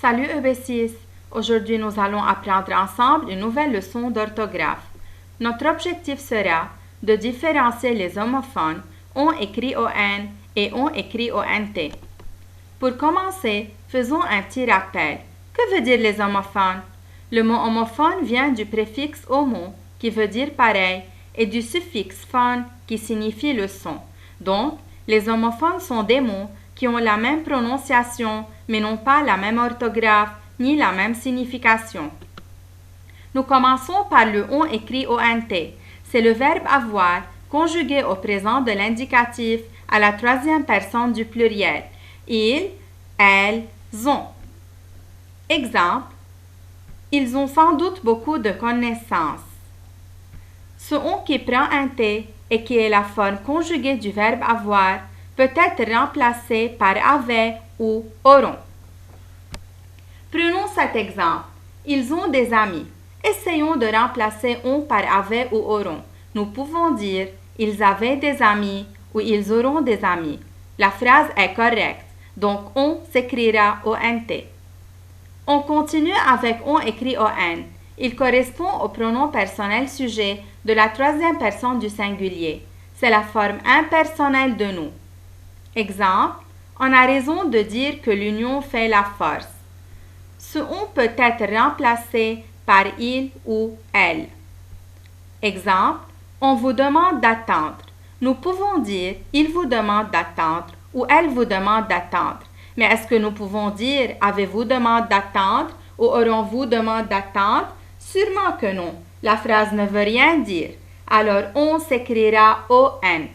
Salut EB6! Aujourd'hui, nous allons apprendre ensemble une nouvelle leçon d'orthographe. Notre objectif sera de différencier les homophones on écrit ON et on écrit ONT. Pour commencer, faisons un petit rappel. Que veut dire les homophones? Le mot homophone vient du préfixe homo, qui veut dire pareil, et du suffixe phone, qui signifie le son. Donc, les homophones sont des mots qui ont la même prononciation, mais n'ont pas la même orthographe ni la même signification. Nous commençons par le on écrit ONT. C'est le verbe avoir conjugué au présent de l'indicatif à la troisième personne du pluriel. Ils, elles, ont. Exemple, ils ont sans doute beaucoup de connaissances. Ce on qui prend un T et qui est la forme conjuguée du verbe avoir peut être remplacé par avait ou auront. Prenons cet exemple. Ils ont des amis. Essayons de remplacer on par avait ou auront. Nous pouvons dire ils avaient des amis ou ils auront des amis. La phrase est correcte, donc on s'écrira ONT. On continue avec on écrit ON. Il correspond au pronom personnel sujet de la troisième personne du singulier. C'est la forme impersonnelle de nous. Exemple, on a raison de dire que l'union fait la force. Ce on peut être remplacé par il ou elle. Exemple, on vous demande d'attendre. Nous pouvons dire il vous demande d'attendre ou elle vous demande d'attendre. Mais est-ce que nous pouvons dire avez-vous demande d'attendre ou aurons-vous demande d'attendre? Sûrement que non. La phrase ne veut rien dire. Alors on s'écrira ON.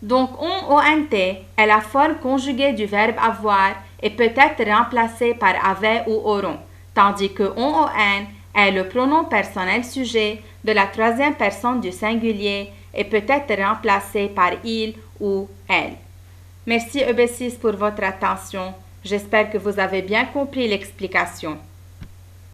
Donc on ONT est la forme conjuguée du verbe avoir et peut être remplacé par avait ou auront, tandis que on est le pronom personnel sujet de la troisième personne du singulier et peut être remplacé par il ou elle. Merci EB6 pour votre attention. J'espère que vous avez bien compris l'explication.